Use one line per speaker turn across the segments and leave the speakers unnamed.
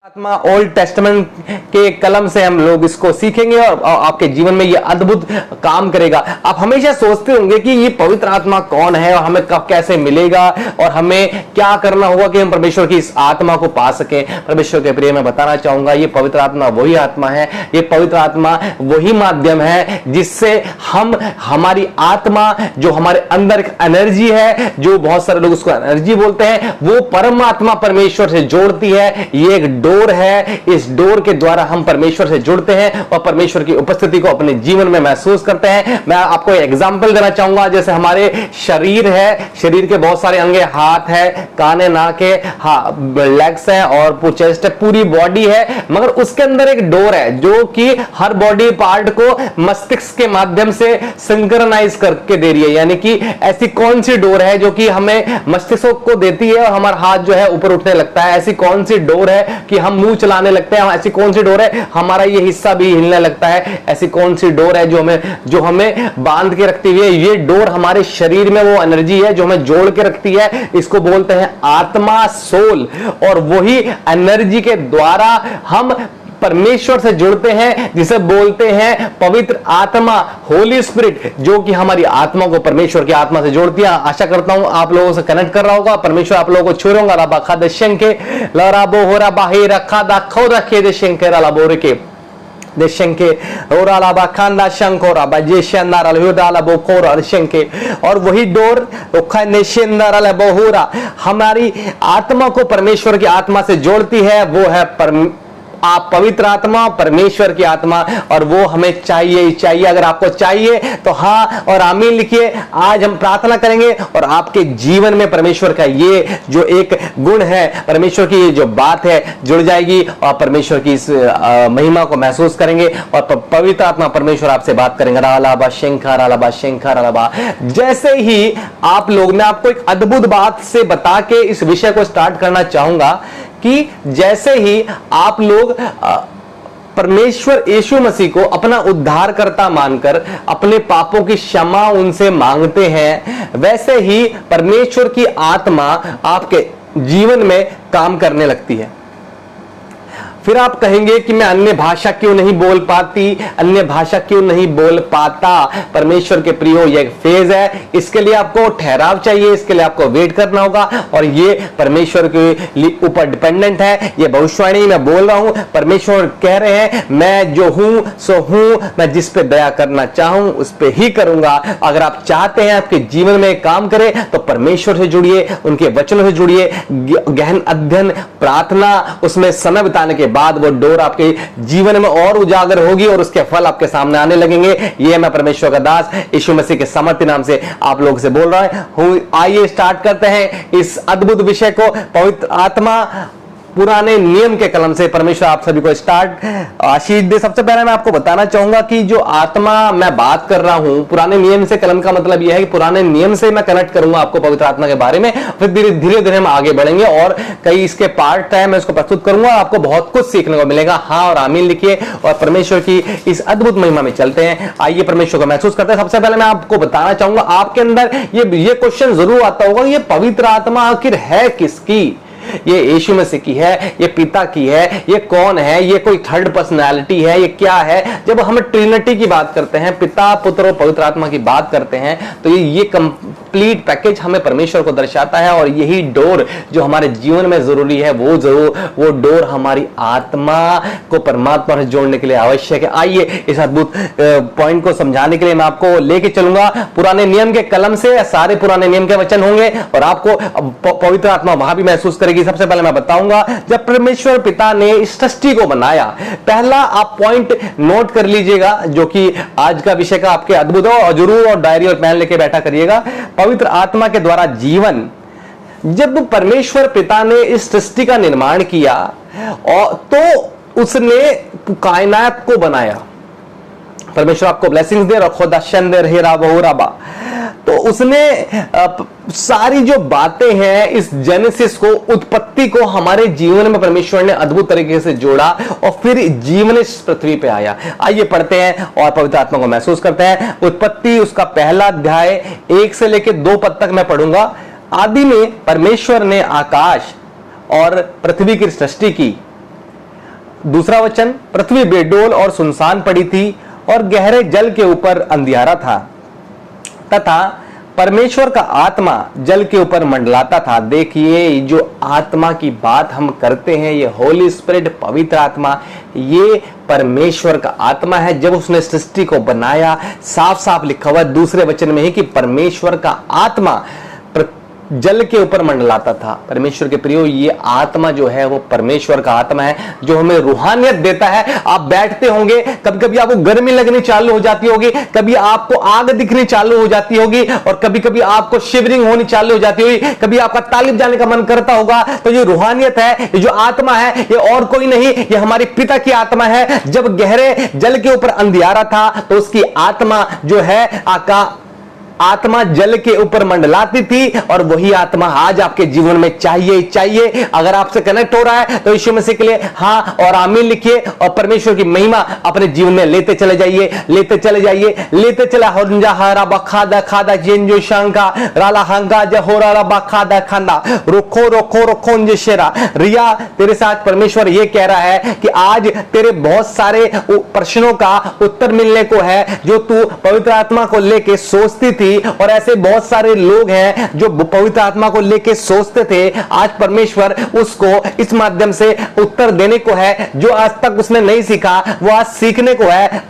आत्मा old testament के कलम से हम लोग इसको सीखेंगे और आपके जीवन में ये अद्भुत काम करेगा। आप हमेशा सोचते होंगे कि ये पवित्र आत्मा कौन है और हमें कब कैसे मिलेगा और हमें क्या करना होगा कि हम परमेश्वर की इस आत्मा को पा सकें। परमेश्वर के प्रिय मैं बताना चाहूंगा, ये पवित्र आत्मा वही आत्मा है, ये पवित्र आत्मा वही माध्यम है जिससे हम हमारी आत्मा जो हमारे अंदर एक एनर्जी है, जो बहुत सारे लोग उसको एनर्जी बोलते हैं, वो परमात्मा परमेश्वर से जोड़ती है। ये एक डोर है, इस डोर के द्वारा हम परमेश्वर से जुड़ते हैं और परमेश्वर की उपस्थिति को अपने जीवन में महसूस करते हैं। मैं आपको एग्जांपल देना चाहूंगा, जैसे हमारे शरीर है, शरीर के बहुत सारे अंग, हाथ है, कान है, नाक है, लेग्स है और चेस्ट है, पूरी बॉडी है, मगर उसके अंदर एक डोर है जो कि हर बॉडी पार्ट को मस्तिष्क के माध्यम से सिंक्रोनाइज करके दे रही है। यानी कि ऐसी कौन सी डोर है जो कि हमें मस्तिष्क को देती है और हमारा हाथ जो है ऊपर उठने लगता है? ऐसी कौन सी डोर है कि हम मुंह चलाने लगते हैं? ऐसी कौन सी डोर है हमारा ये हिस्सा भी हिलने लगता है? ऐसी कौन सी डोर है जो हमें बांध के रखती है? ये डोर हमारे शरीर में वो एनर्जी है जो हमें जोड़ के रखती है। इसको बोलते हैं आत्मा, सोल। और वही एनर्जी के द्वारा हम परमेश्वर से जुड़ते हैं, जिसे बोलते हैं पवित्र आत्मा, होली स्पिरिट, जो कि हमारी आत्मा को परमेश्वर की आत्मा से जोड़ती है। आशा करता हूं आप लोगों से कनेक्ट कर रहा होगा, परमेश्वर आप लोगों को छू रहा होगा। रबा दशंके लराबो होरा बाहे रखा दाखो रखे दशंके रलाबोरे के देशंके ओरालाबा खांदा शंकोरा बजेशंदारा लहुदाला बोकोरा शंके। और वही डोर ओखा नेशंदारा ले बोहुरा हमारी आत्मा को परमेश्वर की आत्मा से जोड़ती है। वो है आप पवित्र आत्मा, परमेश्वर की आत्मा, और वो हमें चाहिए ही चाहिए। अगर आपको चाहिए तो हाँ और आमीन लिखिए। आज हम प्रार्थना करेंगे और आपके जीवन में परमेश्वर का ये जो एक गुण है, परमेश्वर की ये जो बात है जुड़ जाएगी और परमेश्वर की इस महिमा को महसूस करेंगे और पवित्र आत्मा परमेश्वर आपसे बात करेंगे। रालाबा शंखा रालाबा शंखा रालाबा। जैसे ही आप लोग, मैं आपको एक अद्भुत बात से बता के इस विषय को स्टार्ट करना चाहूंगा कि जैसे ही आप लोग परमेश्वर यीशु मसीह को अपना उद्धारकर्ता मानकर अपने पापों की क्षमा उनसे मांगते हैं, वैसे ही परमेश्वर की आत्मा आपके जीवन में काम करने लगती है। फिर आप कहेंगे कि मैं अन्य भाषा क्यों नहीं बोल पाती, अन्य भाषा क्यों नहीं बोल पाता? परमेश्वर के प्रियो, ये एक फेज है, इसके लिए आपको ठहराव चाहिए, इसके लिए आपको वेट करना होगा और ये परमेश्वर के ऊपर डिपेंडेंट है। ये भविष्यवाणी मैं बोल रहा हूं, परमेश्वर कह रहे हैं मैं जो हूं सो हूं, मैं जिस पे दया करना चाहूं उस पे ही करूंगा। अगर आप चाहते हैं आपके जीवन में काम करे तो परमेश्वर से जुड़िए, उनके वचनों से जुड़िए, गहन अध्ययन, प्रार्थना, उसमें समय बिताने के बाद वो डोर आपके जीवन में और उजागर होगी और उसके फल आपके सामने आने लगेंगे। ये मैं परमेश्वर का दास यीशु मसीह के सामर्थ्य नाम से आप लोगों से बोल रहा हूं। आइए स्टार्ट करते हैं इस अद्भुत विषय को, पवित्र आत्मा पुराने नियम के कलम से। परमेश्वर आप सभी को स्टार्ट आशीष दे। सबसे पहले मैं आपको बताना चाहूंगा कि जो आत्मा मैं बात कर रहा हूं, पुराने नियम से कलम का मतलब यह है कि पुराने नियम से मैं कनेक्ट करूंगा आपको पवित्र आत्मा के बारे में, फिर धीरे धीरे हम आगे बढ़ेंगे और कई इसके पार्ट है, मैं इसको प्रस्तुत करूंगा, आपको बहुत कुछ सीखने को मिलेगा। हाँ और आमीन लिखिए और परमेश्वर की इस अद्भुत महिमा में चलते हैं। आइए परमेश्वर को महसूस करते हैं। सबसे पहले मैं आपको बताना चाहूंगा, आपके अंदर ये क्वेश्चन जरूर आता होगा, ये पवित्र आत्मा आखिर है किसकी? ये यीशु मसीह की है, ये पिता की है, ये कौन है? ये कोई थर्ड पर्सनालिटी है? ये क्या है? जब हम ट्रिनिटी की बात करते हैं, पिता, पुत्र और पवित्र आत्मा की बात करते हैं, तो ये कंप्लीट पैकेज हमें परमेश्वर को दर्शाता है। और यही डोर जो हमारे जीवन में जरूरी है, वो डोर हमारी आत्मा को परमात्मा से जोड़ने के लिए आवश्यक है। आइए इस अद्भुत पॉइंट को समझाने के लिए मैं आपको लेके चलूंगा पुराने नियम के कलम से। सारे पुराने नियम के वचन होंगे और आपको पवित्र आत्मा वहां भी महसूस करेगी। सबसे पहले मैं बताऊंगा, जब परमेश्वर पिता ने इस सृष्टि को बनाया, पहला आप पॉइंट नोट कर लीजिएगा जो कि आज का विषय का आपके अद्भुत हो, और जरूर और डायरी और पेन लेके बैठा करिएगा। पवित्र आत्मा के द्वारा जीवन, जब परमेश्वर पिता ने इस सृष्टि का निर्माण किया और तो उसने कायनात को बनाया। परमेश्वर आपको ब्लेसिंग्स दे, खुदा दे रहे राबा। तो उसने सारी जो बातें हैं इस जेनेसिस को, उत्पत्ति को हमारे जीवन में परमेश्वर ने अद्भुत तरीके से जोड़ा और फिर जीवन इस पृथ्वी पे आया। आइए पढ़ते हैं और पवित्र आत्मा को महसूस करते हैं। उत्पत्ति उसका पहला अध्याय 1 से लेकर 2 पद तक मैं पढ़ूंगा। आदि में परमेश्वर ने आकाश और पृथ्वी की सृष्टि की दूसरा वचन, पृथ्वी बेडोल और सुनसान पड़ी थी और गहरे जल के ऊपर अंधियारा था तथा परमेश्वर का आत्मा जल के ऊपर मंडलाता था। देखिए, जो आत्मा की बात हम करते हैं, ये होली स्पिरिट, पवित्र आत्मा, ये परमेश्वर का आत्मा है। जब उसने सृष्टि को बनाया, साफ साफ लिखा हुआ है दूसरे वचन में ही कि परमेश्वर का आत्मा जल के ऊपर मंडलाता था। परमेश्वर के प्रियो, ये आत्मा जो है वो परमेश्वर का आत्मा है जो हमें रूहानियत देता है। आप बैठते होंगे, कभी कभी आपको गर्मी लगनी चालू हो जाती होगी, कभी आपको आग दिखनी चालू हो जाती होगी और कभी कभी आपको शिवरिंग होनी चालू हो जाती होगी, कभी आपका तालिब जाने का मन करता होगा। तो ये रूहानियत है, ये जो आत्मा है ये और कोई नहीं, ये हमारे पिता की आत्मा है। जब गहरे जल के ऊपर अंधियारा था तो उसकी आत्मा जो है आत्मा जल के ऊपर मंडलाती थी और वही आत्मा आज आपके जीवन में चाहिए। अगर आपसे कनेक्ट हो रहा है तो यीशु मसीह के लिए हाँ और आमीन लिखिए और परमेश्वर की महिमा अपने जीवन में लेते चले चला हरंजा हरा बखादा खादा जेंजो शंका राला हंगा जहोरा बखादा खांदा रोखो शेरा रिया। तेरे साथ परमेश्वर ये कह रहा है कि आज तेरे बहुत सारे प्रश्नों का उत्तर मिलने को है जो तू पवित्र आत्मा को लेके सोचती थी। और ऐसे बहुत सारे लोग हैं जो पवित्र आत्मा को लेके सोचते थे, आज परमेश्वर उसको इस माध्यम से उत्तर देने को है। जो आज तक उसने नहीं सीखा वो आज सीखने को है।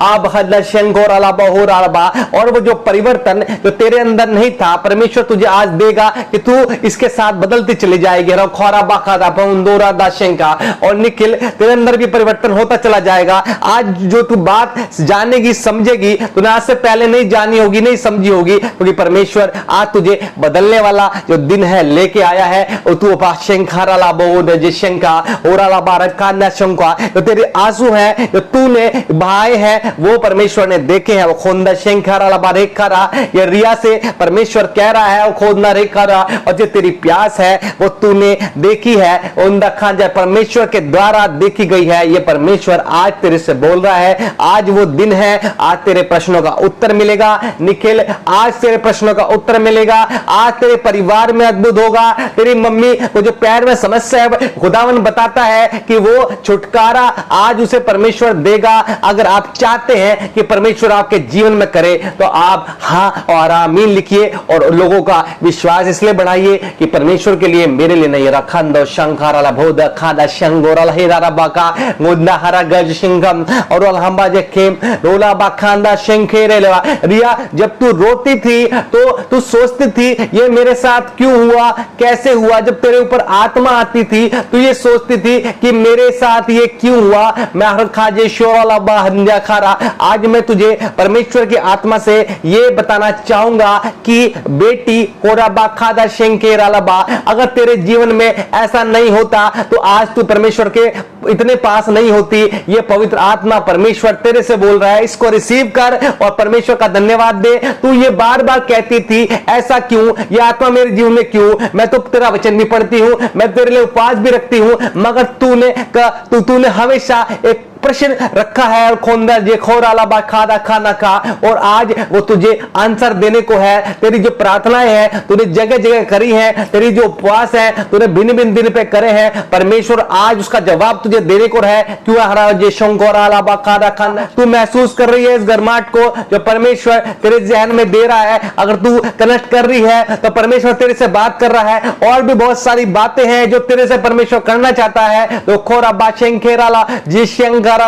और वो जो परिवर्तन जो तेरे अंदर नहीं था, परमेश्वर तुझे आज देगा कि तू इसके साथ बदलती चली जाएगी। और निखिल, तेरे अंदर भी परिवर्तन होता चला जाएगा। आज जो तू बात जानेगी, समझेगी, तूने आज से पहले नहीं जानी होगी, नहीं समझी होगी, क्योंकि परमेश्वर आज तुझे बदलने वाला जो दिन है लेके आया है। और तू तो तेरे आंसू हैं जो तूने बहाए हैं वो परमेश्वर ने देखे हैं। वो खोंदा शेंखारा बारेखारा, ये रिया से परमेश्वर कह रहा है वो खोदना रेखारा। और जो तेरी प्यास है वो तूने देखी है, परमेश्वर के द्वारा देखी गई है। ये परमेश्वर आज तेरे से बोल रहा है, आज वो दिन है, आज तेरे प्रश्नों का उत्तर मिलेगा। निखिल, आज तेरे प्रश्नों का उत्तर मिलेगा। आज तेरे परिवार में अद्भुत होगा। तेरी मम्मी को जो पैर में समस्या है, खुदावन बताता है कि वो छुटकारा आज उसे परमेश्वर देगा। अगर आप चाहते हैं कि परमेश्वर आपके जीवन में करे तो आप हाँ और आमीन लिखिए और लोगों का विश्वास इसलिए बढ़ाइए कि परमेश्वर के लिए, मेरे लिए नहीं। रखंदो शंखारा भोद खादा शंगोरा हेरा बाका मुद्दा हरा गज सिंगम और अलहंबा जेखेम रोला बाखांदा शंखेरे रिया, जब तू रोती थी तो तू सोचती थी ये मेरे साथ क्यों हुआ, कैसे हुआ। जब तेरे ऊपर आत्मा आती थी तो ये सोचती थी कि मेरे साथ ये क्यों हुआ। आज मैं तुझे परमेश्वर की आत्मा से ये बताना चाहूंगा कि बेटी अगर तेरे जीवन में ऐसा नहीं होता तो आज तू परमेश्वर के इतने पास नहीं होती। ये पवित्र आत्मा परमेश्वर तेरे से बोल रहा है, इसको रिसीव कर और परमेश्वर का धन्यवाद दे। तू ये बार बार कहती थी ऐसा क्यों, ये आत्मा मेरे जीवन में क्यों। मैं तो तेरा वचन भी पढ़ती हूं, मैं तेरे लिए उपवास भी रखती हूं, मगर तूने हमेशा एक प्रश्न रखा है और खोंदा जे खोराला बा खादा खाना का। और आज वो तुझे आंसर देने को है। तेरी जो प्रार्थनाएं हैं तूने जगह जगह करी है, तेरी जो उपवास है तूने भिन्न भिन्न दिन पे करे हैं, परमेश्वर आज उसका जवाब तुझे देने को है। क्यों हरा जे शंकोराला बा खादा खाना। तू महसूस कर रही है इस गरमाहट को जो परमेश्वर तेरे जहन में दे रहा है। अगर तू कनेक्ट कर रही है तो परमेश्वर तेरे से बात कर रहा है। और भी बहुत सारी बातें हैं जो तेरे से परमेश्वर करना चाहता है। तो खोरा बा शेंखेराला जी शेंगा आज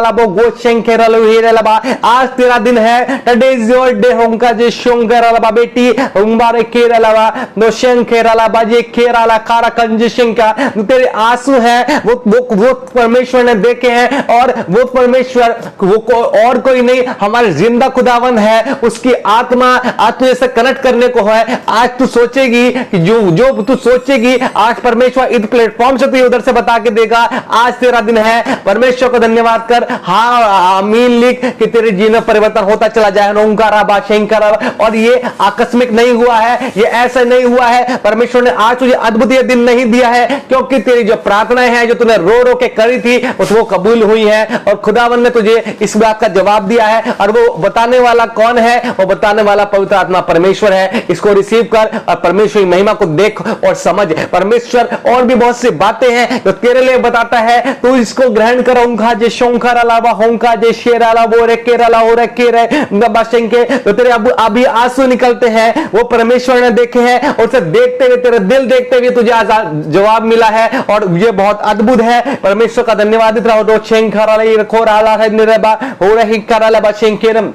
तेरा दिन है। टुडे इज योर डे होंका जे शोंगराला बेटी उंबारे केरलावा नो शेंखेराला बाजे केरला कारा कंजिशंका। तेरे आंसू हैं वो परमेश्वर ने देखे हैं और वो परमेश्वर वो और कोई नहीं, हमारे जिंदा खुदावन है। उसकी आत्मा आज तुझे से कनेक्ट करने को है। आज तू सोचेगी कि जो तू सोचेगी आज परमेश्वर इस प्लेटफॉर्म से तू उधर से बता के देगा। आज तेरा दिन है। परमेश्वर को धन्यवाद कर। कर हाँ आमीन लिख कि तेरे जीवन में परिवर्तन होता चला जाए। और ये आकस्मिक नहीं हुआ है, ये ऐसा नहीं हुआ है। परमेश्वर ने आज तुझे अद्भुत ये दिन नहीं दिया है क्योंकि तेरी जो प्रार्थनाएं हैं जो तूने रो रो के करी थी वो कबूल हुई है और खुदावन ने तुझे इस बात का जवाब दिया है। और वो बताने वाला कौन है? वो बताने वाला पवित्र आत्मा परमेश्वर है। इसको रिसीव कर और परमेश्वर की महिमा को देख और समझ। परमेश्वर और भी बहुत सी बातें हैं जो तेरे लिए बताता है, तू इसको ग्रहण कर। जे शोंकर अलावा होंका जे शेर अलावा वो रे केरला हो रे के रे के तो तेरे अभी आंसू निकलते हैं वो परमेश्वर ने देखे हैं और उसे देखते हुए तेरे दिल देखते हुए तुझे जवाब मिला है और ये बहुत अद्भुत है। परमेश्वर का धन्यवादित रहो। दो शेंखरा रखो राला है निरबा हो रही कराला बशेंकेरम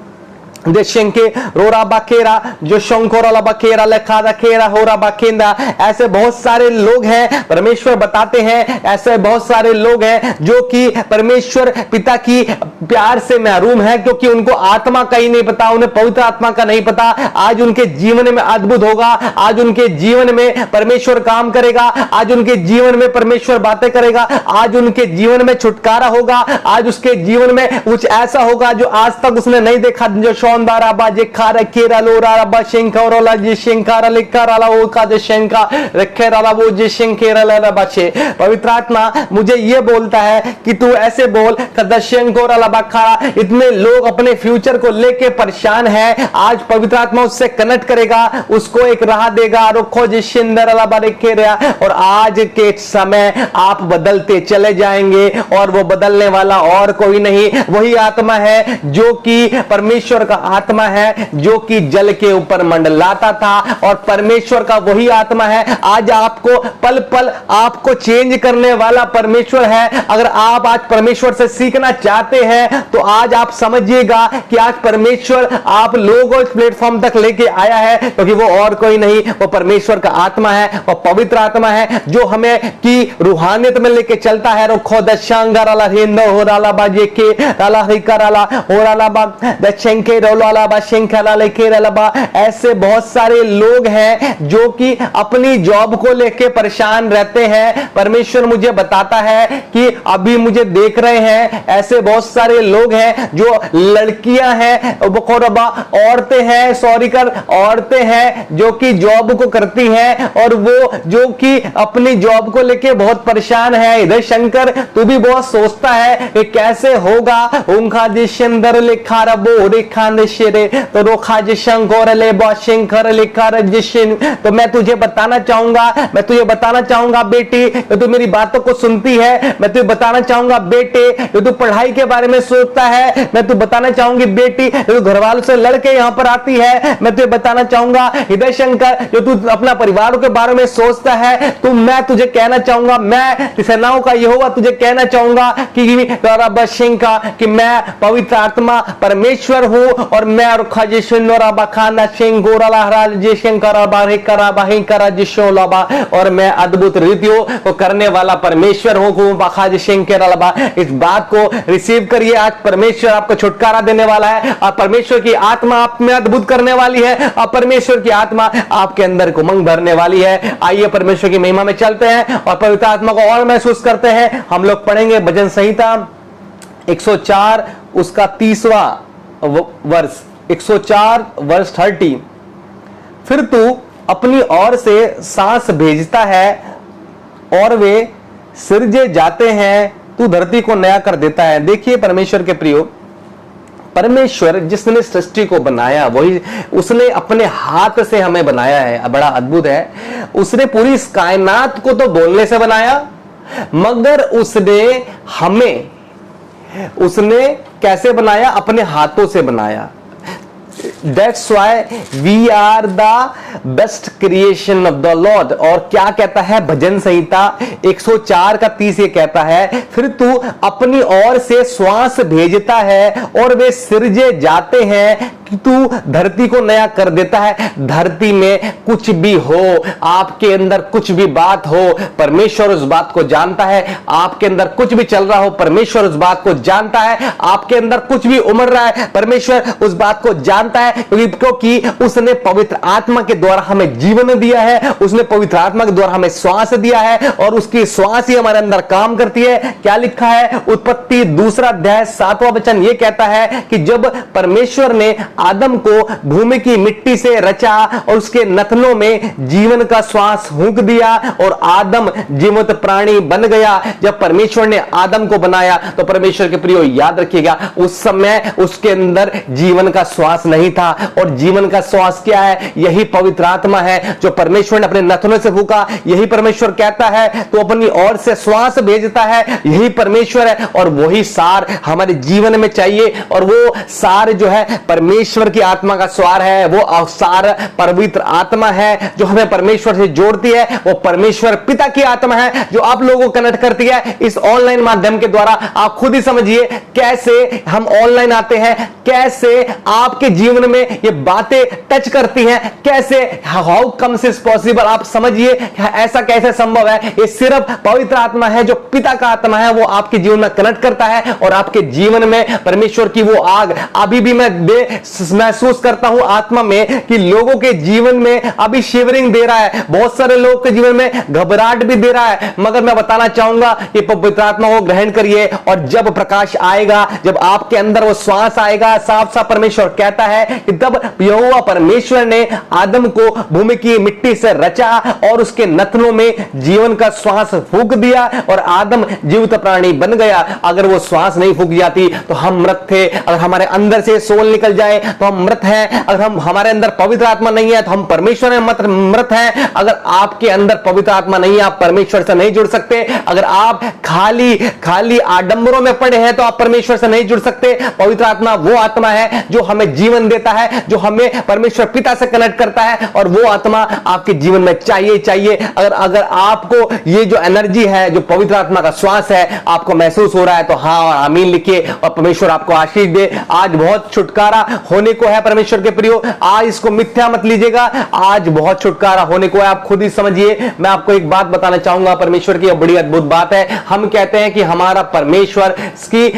देशंके रोरा बाकेरा जो शंकोरा बाकेरा लेखा रखेरा होरा बाकेंदा। ऐसे बहुत सारे लोग हैं, परमेश्वर बताते हैं, ऐसे बहुत सारे लोग हैं जो कि परमेश्वर पिता की प्यार से महरूम है क्योंकि उनको आत्मा का ही नहीं पता, उन्हें पवित्र आत्मा का नहीं पता। आज उनके जीवन में अद्भुत होगा, आज उनके जीवन में परमेश्वर काम करेगा, आज उनके जीवन में परमेश्वर बातें करेगा, आज उनके जीवन में छुटकारा होगा, आज उसके जीवन में कुछ ऐसा होगा जो आज तक उसने नहीं देखा। जो पवित्र आत्मा मुझे ये बोलता है कि तू ऐसे बोल, इतने लोग अपने फ्यूचर को लेके परेशान हैं। आज पवित्र आत्मा उससे कनेक्ट करेगा, उसको एक राह देगा। और आज के समय आप बदलते चले जाएंगे और वो बदलने वाला और कोई नहीं, वही आत्मा है जो कि परमेश्वर का आत्मा है जो कि जल के ऊपर मंडलाता था और परमेश्वर का वही आत्मा है आज आपको पल पल आपको चेंज करने वाला परमेश्वर है। अगर आप आज परमेश्वर से सीखना चाहते हैं तो आज आप समझिएगा कि आज परमेश्वर आप लोगों इस प्लेटफॉर्म तक लेके आया है क्योंकि वो और कोई नहीं, वो परमेश्वर का आत्मा है, वो पवित्र आत्मा है जो हमें की रूहानियत में लेके चलता है। ऐसे बहुत सारे लोग हैं जो कि अपनी जॉब को लेके परेशान रहते हैं। परमेश्वर मुझे बताता है कि अभी मुझे देख रहे हैं ऐसे बहुत सारे लोग हैं जो लड़कियां हैं, औरतें हैं, औरतें हैं जो कि जॉब को करती हैं और वो जो कि अपनी जॉब को लेके बहुत परेशान है। इधर शंकर तू भी बहुत सोचता है कि कैसे होगा, उनका जिशंदर लिखा रबो रेखा निशरे तो रोखा जिशंकर ले बशंकर लिखा रजिशन। तो मैं तुझे बताना चाहूंगा बेटी, तो तू मेरी बातों को सुनती है, मैं तुझे बताना चाहूंगा बेटे, जो तू पढ़ाई के बारे में सोचता है, मैं तुझे बताना चाहूंगी बेटी, जो घर वालों से लड़के यहां पर आती है, मैं तुझे बताना चाहूंगा हृदय शंकर, जो तू अपना परिवारों के बारे में सोचता है, तो मैं तुझे कहना चाहूंगा, मैं सेनाओं का यहोवा तुझे कहना चाहूंगा कि मैं पवित्र आत्मा परमेश्वर हूं और मैं और मैं अद्भुत रीतियों को करने वाला परमेश्वर हूं। इस बात को रिसीव करिए, आज परमेश्वर आपको छुटकारा देने वाला है और परमेश्वर की आत्मा आप में अद्भुत करने वाली है और परमेश्वर की आत्मा आपके अंदर उमंग भरने वाली है। आइए परमेश्वर की महिमा में चलते हैं और पवित्र आत्मा को और महसूस करते हैं। हम लोग पढ़ेंगे भजन संहिता 104 उसका 30वां वर्ष, 104 वर्ष 30। फिर तू अपनी ओर से सांस भेजता है और वे सिरजे जाते हैं, तू धरती को नया कर देता है। देखिए परमेश्वर के प्रियो, परमेश्वर जिसने सृष्टि को बनाया वही उसने अपने हाथ से हमें बनाया है। बड़ा अद्भुत है, उसने पूरी इस कायनात को तो बोलने से बनाया मगर उसने कैसे बनाया? अपने हाथों से बनाया। That's why we are the best creation of the Lord। और क्या कहता है भजन संहिता 104 का 30 ये कहता है, फिर तू अपनी ओर से श्वास भेजता है और वे सिरजे जाते हैं तू धरती को नया कर देता है। धरती में कुछ भी हो, आपके अंदर कुछ भी बात हो, परमेश्वर उस बात को जानता है। आपके अंदर कुछ भी चल रहा हो, परमेश्वर उस बात को जानता है। आपके अंदर कुछ भी उमड़ रहा है, परमेश्वर उस बात को जानता है, क्योंकि उसने पवित्र आत्मा के द्वारा हमें जीवन दिया है, उसने पवित्र आत्मा के द्वारा हमें श्वास दिया है, और उसकी श्वास ही हमारे अंदर काम करती है। क्या लिखा है? उत्पत्ति 2 अध्याय 7वां वचन यह कहता है कि जब परमेश्वर ने आदम को भूमि की मिट्टी से रचा और उसके नथनों में जीवन का श्वास फूंक दिया और आदम जीवित प्राणी बन गया। जब परमेश्वर ने आदम को बनाया तो परमेश्वर के प्रियो याद रखिएगा, उस समय उसके अंदर जीवन का श्वास नहीं था। और जीवन का श्वास क्या है? यही पवित्र आत्मा है जो परमेश्वर ने अपने नथनों से फूंका। यही परमेश्वर कहता है तो अपनी ओर से श्वास भेजता है, यही परमेश्वर है। और वही सार हमारे जीवन में चाहिए, और वो सार जो है परमेश्वर की आत्मा का स्वार है। वो सार पवित्र आत्मा है जो हमें परमेश्वर से जोड़ती है। वो परमेश्वर पिता की आत्मा है जो आप लोगों को कनेक्ट करती है इस ऑनलाइन माध्यम के द्वारा। आप खुद ही समझिए कैसे हम ऑनलाइन आते हैं, कैसे आपके जीवन में ये बातें टच करती हैं, कैसे हाउ कम्स इज पॉसिबल। आप समझिए ऐसा कैसे संभव है? ये सिर्फ पवित्र आत्मा है जो पिता का आत्मा है, वो आपके जीवन में कनेक्ट करता है और आपके जीवन में परमेश्वर की वो आग। अभी भी मैं महसूस करता हूं आत्मा में कि लोगों के जीवन में अभी शिवरिंग दे रहा है, बहुत सारे लोगों के जीवन में घबराहट भी दे रहा है। मगर मैं बताना चाहूंगा कि पवित्र आत्मा को ग्रहण करिए, और जब प्रकाश आएगा, जब आपके अंदर वो श्वास आएगा, साफ साफ परमेश्वर कहता है कि तब यहोवा परमेश्वर ने आदम को भूमि की मिट्टी से रचा और उसके नथनों में जीवन का श्वास फूंक दिया और आदम जीवित प्राणी बन गया। अगर वो श्वास नहीं फूंक जाती तो हम मृत थे। अगर हमारे अंदर से सोल निकल जाए तो हम मृत हैं। अगर हमारे अंदर पवित्र आत्मा नहीं है तो हम परमेश्वर में मृत हैं। अगर आपके अंदर पवित्र आत्मा नहीं है, आप परमेश्वर से नहीं जुड़ सकते। अगर आप खाली आडंबरों में पड़े हैं तो आप परमेश्वर से नहीं जुड़ सकते। पवित्र आत्मा वो आत्मा है जो हमें जीवन देता है, जो हमें परमेश्वर पिता से कनेक्ट करता है, और वो आत्मा आपके जीवन में चाहिए। अगर आपको ये जो एनर्जी है, जो पवित्र आत्मा का श्वास है, आपको महसूस हो रहा है तो हाँ और आमीन लिखिए, और परमेश्वर आपको आशीष दे। आज बहुत छुटकारा होने को है परमेश्वर के प्रियो। आज इसको मिथ्या मत लीजिएगा, आज बहुत छुटकारा होने को है। आप खुद ही समझिए। मैं आपको एक बात बताना चाहूंगा, परमेश्वर की बड़ी अद्भुत बात है। हम कहते हैं कि हमारा परमेश्वर की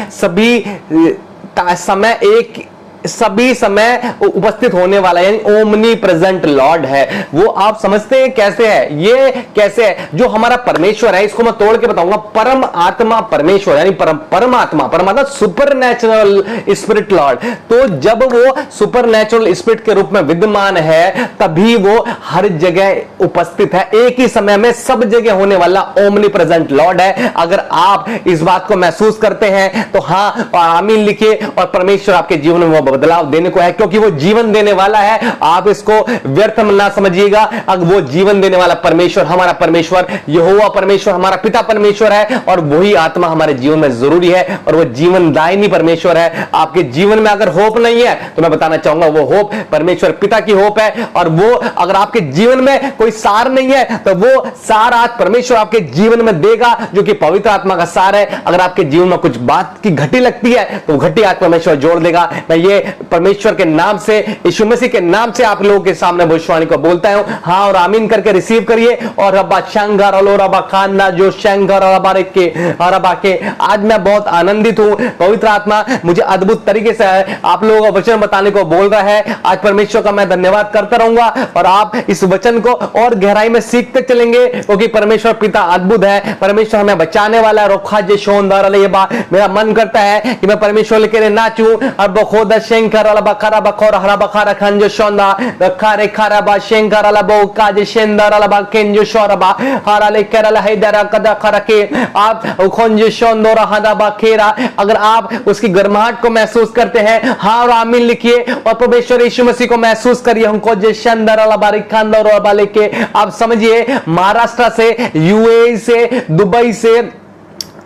सभी समय उपस्थित होने वाला, यानी ओमनी प्रेजेंट लॉर्ड है। वो आप समझते हैं कैसे है? ये कैसे है? जो हमारा परमेश्वर है, इसको मैं तोड़ के बताऊंगा। परम आत्मा परमेश्वर, यानी परमात्मा सुपर नेचुरल स्पिरिट लॉर्ड। तो जब वो सुपर नेचुरल स्पिरिट के रूप में विद्यमान है, तभी वो हर जगह उपस्थित है। एक ही समय में सब जगह होने वाला ओमनी प्रेजेंट लॉर्ड है। अगर आप इस बात को महसूस करते हैं तो हाँ और आमीन लिखिए, और परमेश्वर आपके जीवन में वो बदलाव देने को है, क्योंकि वो जीवन देने वाला है। आप इसको व्यर्थ ना समझिएगा। अगर वो जीवन देने वाला परमेश्वर, हमारा परमेश्वर यहोवा परमेश्वर, हमारा पिता परमेश्वर है, और वही आत्मा हमारे जीवन में जरूरी है, और वो जीवनदायिनी परमेश्वर है। आपके जीवन में अगर होप नहीं है तो मैं बताना चाहूंगा वो होप परमेश्वर पिता की होप है। और वो अगर आपके जीवन में कोई सार नहीं है तो वो सार आज परमेश्वर आपके जीवन में देगा, जो कि पवित्र आत्मा का सार है। अगर आपके जीवन में कुछ बात की घटी लगती है तो घटी आज परमेश्वर जोड़ देगा। मैं ये परमेश्वर के नाम से, यीशु मसीह के नाम से आप लोगों के सामने भविष्यवाणी को बोलता हूं। हाँ और आमीन करके रिसीव करिए। और रब्बा शंकर अलो रब्बा खाना जो शंकर रब्बा के आज मैं बहुत आनंदित हूं। पवित्र आत्मा मुझे अद्भुत तरीके से आप लोगों को वचन बताने को बोल रहा है। आज परमेश्वर का मैं धन्यवाद करता रहूंगा, और आप इस वचन को और गहराई में सीखते चलेंगे, क्योंकि परमेश्वर पिता अद्भुत है। परमेश्वर हमें बचाने वाला है। रोखा जे शोंदार मेरा मन करता है कि मैं परमेश्वर के लिए नाचूं। और बखोदा शंकर अला बखरा बखोर हरा बखरा खंजो शोंदा रखा रे खरा बा शंकर अला बो काज शेंदर अला बा केंजो शोरबा हरा ले करला हैदरा कदा खरा के आप खंजो शोंदो रहादा बा खेरा। अगर आप उसकी गर्माहट को महसूस करते हैं, हाँ और आमीन लिखिए, और परमेश्वर यीशु मसीह को महसूस करिए। हमको जे शंदर अला बारी खांदर और बाले के आप समझिए, महाराष्ट्र से, यूएई से, दुबई से,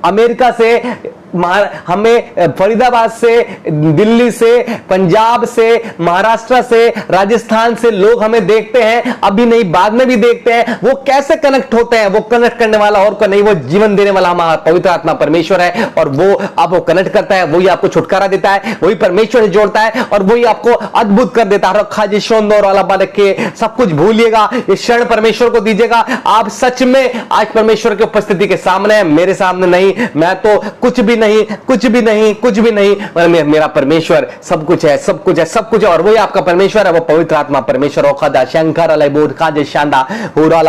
अमेरिका से, हमें फरीदाबाद से, दिल्ली से, पंजाब से, महाराष्ट्र से, राजस्थान से लोग हमें देखते हैं, अभी नहीं बाद में भी देखते हैं। वो कैसे कनेक्ट होते हैं? वो कनेक्ट करने वाला और कोई नहीं, वो जीवन देने वाला हमारा पवित्र आत्मा परमेश्वर है। और वो आपको कनेक्ट करता है, वही आपको छुटकारा देता है, वही परमेश्वर से जोड़ता है और वही आपको अद्भुत कर देता है। रखा जी शोंदोर वाला बात के सब कुछ भूलिएगा, इस क्षण परमेश्वर को दीजिएगा। आप सच में आज परमेश्वर की उपस्थिति के सामने है, मेरे सामने नहीं। मैं तो कुछ भी नहीं, कुछ भी नहीं, कुछ भी नहीं, मेरा परमेश्वर सब कुछ है, सब कुछ है, सब कुछ है। और वही आपका परमेश्वर है, वो पवित्र आत्मा परमेश्वर। शंकर अलय बोध का शांदा हो रहा